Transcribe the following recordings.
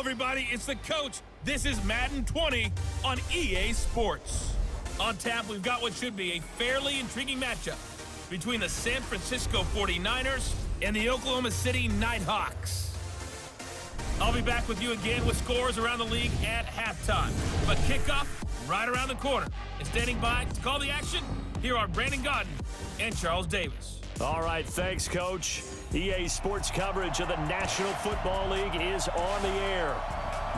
everybody, it's the coach. This is Madden 20 on EA Sports. On tap, we've got what should be a fairly intriguing matchup between the San Francisco 49ers and the Oklahoma City Nighthawks. I'll be back with you again with scores around the league at halftime. But kickoff right around the corner. And standing by to call the action, here are Brandon Godden and Charles Davis. All right, thanks, Coach. EA Sports coverage of the National Football League is on the air.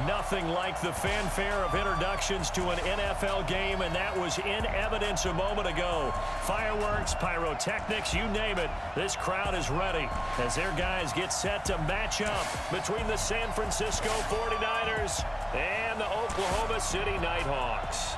Nothing like the fanfare of introductions to an NFL game, and that was in evidence a moment ago. Fireworks, pyrotechnics, you name it. This crowd is ready as their guys get set to match up between the San Francisco 49ers and the Oklahoma City Nighthawks.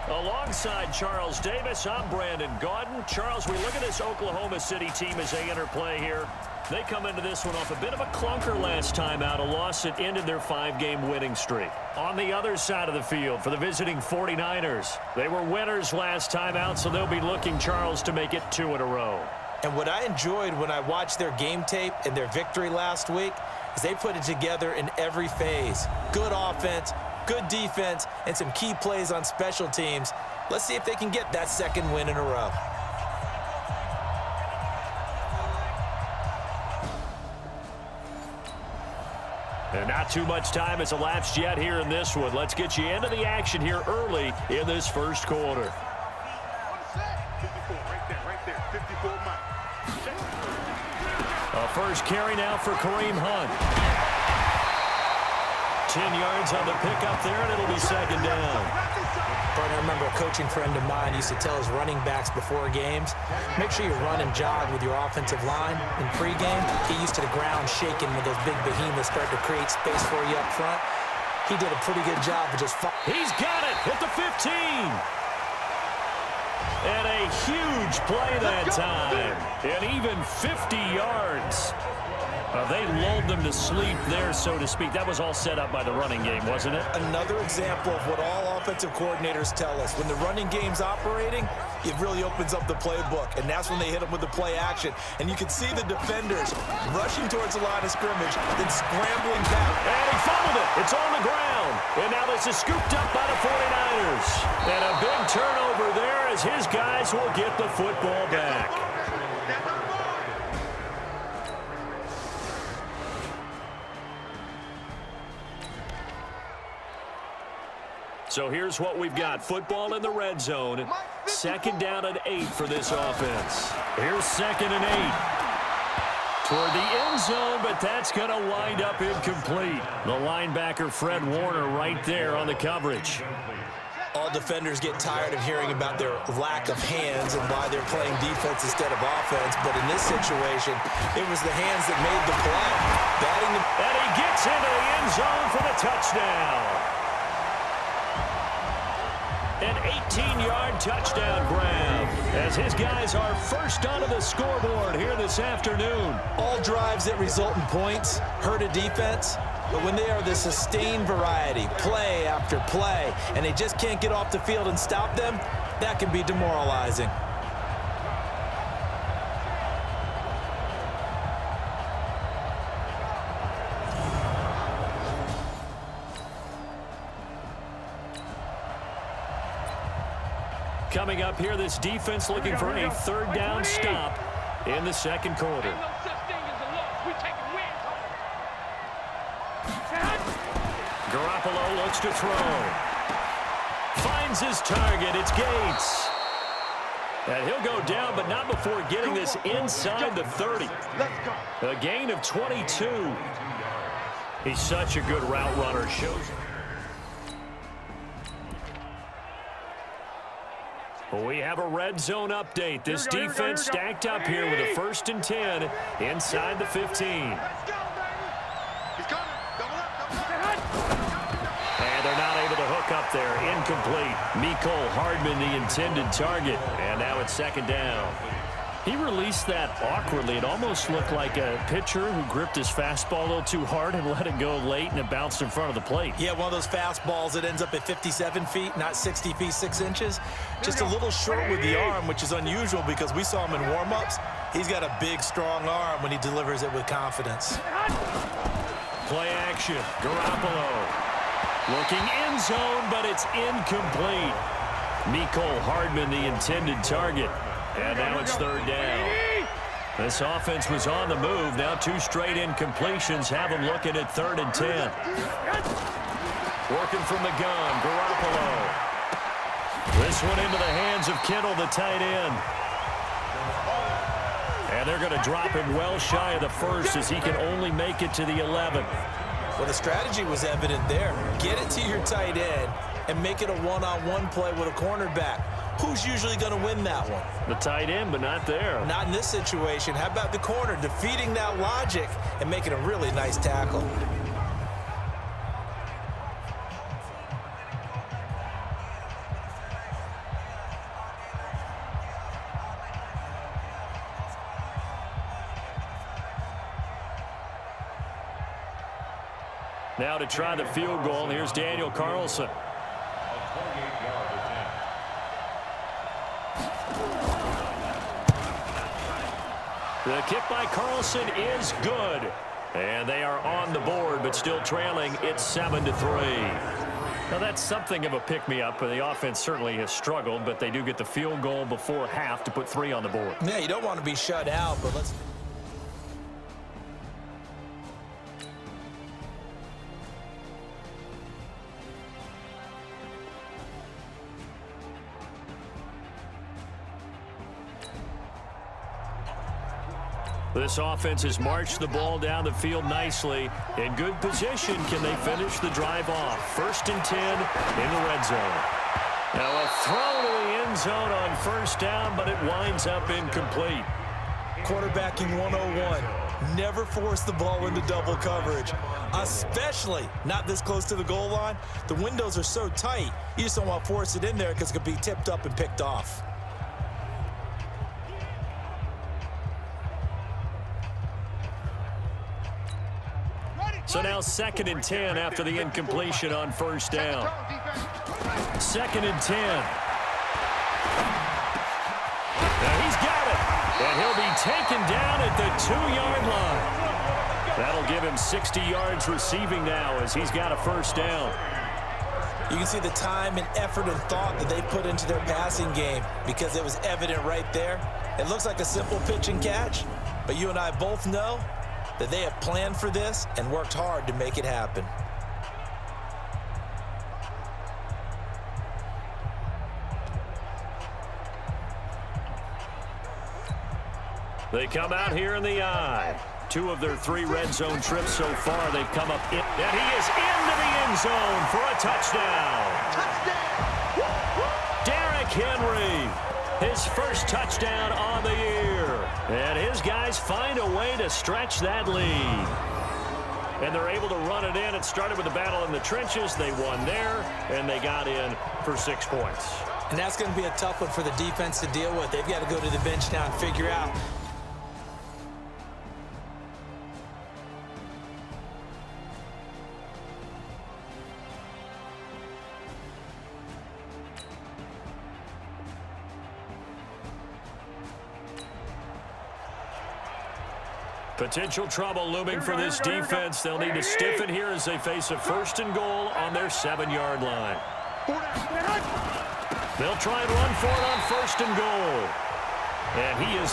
Alongside Charles Davis, I'm Brandon Godden. Charles, we look at this Oklahoma City team as they enter play here. They come into this one off a bit of a clunker last time out, a loss that ended their 5-game winning streak. On the other side of the field for the visiting 49ers, they were winners last time out, so they'll be looking, Charles, to make it 2 in a row. And what I enjoyed when I watched their game tape and their victory last week is they put it together in every phase. Good offense, good defense, and some key plays on special teams. Let's see if they can get that second win in a row. And not too much time has elapsed yet here in this one. Let's get you into the action here early in this first quarter. 54, right there, 54 miles. A first carry now for Kareem Hunt. 10 yards on the pickup there, and it'll be second down. I remember a coaching friend of mine used to tell his running backs before games, make sure you run and jog with your offensive line. In pregame, get used to the ground shaking when those big behemoths start to create space for you up front. He did a pretty good job of just... He's got it at the 15. And a huge play that time. And even 50 yards. They lulled them to sleep there, so to speak. That was all set up by the running game, wasn't it? Another example of what all offensive coordinators tell us. When the running game's operating, it really opens up the playbook, and that's when they hit them with the play action. And you can see the defenders rushing towards the line of scrimmage, then scrambling back. And he fumbled it. It's on the ground. And now this is scooped up by the 49ers. And a big turnover there as his guys will get the football back. So here's what we've got. Football in the red zone. Second down and 8 for this offense. Here's second and 8. Toward the end zone, but that's going to wind up incomplete. The linebacker, Fred Warner, right there on the coverage. All defenders get tired of hearing about their lack of hands and why they're playing defense instead of offense. But in this situation, it was the hands that made the play. And he gets into the end zone for the touchdown. An 18-yard touchdown grab as his guys are first onto the scoreboard here this afternoon. All drives that result in points hurt a defense, but when they are the sustained variety, play after play, and they just can't get off the field and stop them, that can be demoralizing. Coming up here, this defense looking for a third down stop in the second quarter. Garoppolo looks to throw. Finds his target. It's Gates. And he'll go down, but not before getting this inside the 30. A gain of 22. He's such a good route runner. Shows it. We have a red zone update. This defense stacked up here with a 1st and 10 inside the 15. And they're not able to hook up there. Incomplete. Mecole Hardman, the intended target. And now it's second down. He released that awkwardly. It almost looked like a pitcher who gripped his fastball a little too hard and let it go late, and it bounced in front of the plate. Yeah, one of those fastballs that ends up at 57 feet, not 60 feet, 6 inches. Just a little short with the arm, which is unusual because we saw him in warm-ups. He's got a big, strong arm when he delivers it with confidence. play action. Garoppolo looking end zone, but it's incomplete. Mecole Hardman, the intended target. And now it's third down. This offense was on the move. Now 2 straight incompletions have them looking at 3rd and 10. Working from the gun, Garoppolo. This one into the hands of Kittle, the tight end. And they're going to drop him well shy of the 1st as he can only make it to the 11. Well, the strategy was evident there. Get it to your tight end and make it a one-on-one play with a cornerback. Who's usually going to win that one? The tight end, but not there. Not in this situation. How about the corner defeating that logic and making a really nice tackle? Now to try the field goal, here's Daniel Carlson. The kick by Carlson is good. And they are on the board, but still trailing. It's 7-3. Now, that's something of a pick-me-up. The offense certainly has struggled, but they do get the field goal before half to put 3 on the board. Yeah, you don't want to be shut out, but let's... This offense has marched the ball down the field nicely. In good position, can they finish the drive off? 1st and 10 in the red zone. Now a throw to the end zone on 1st down, but it winds up incomplete. Quarterbacking 101. Never force the ball into double coverage, especially not this close to the goal line. The windows are so tight, you just don't want to force it in there because it could be tipped up and picked off. So now 2nd and 10 after the incompletion on 1st down. 2nd and 10. Now he's got it. And he'll be taken down at the 2-yard line. That'll give him 60 yards receiving now as he's got a 1st down. You can see the time and effort and thought that they put into their passing game because it was evident right there. It looks like a simple pitch and catch, but you and I both know that they have planned for this and worked hard to make it happen. They come out here in the eye. 2 of their 3 red zone trips so far. They've come up in, and he is into the end zone for a touchdown. Derrick Henry, his 1st touchdown on the year. And his guys find a way to stretch that lead. And they're able to run it in. It started with a battle in the trenches. They won there, and they got in for 6 points. And that's going to be a tough one for the defense to deal with. They've got to go to the bench now and figure out. Potential trouble looming for this defense. They'll need to stiffen here as they face a 1st and goal on their 7-yard line. They'll try and run for it on 1st and goal. And he is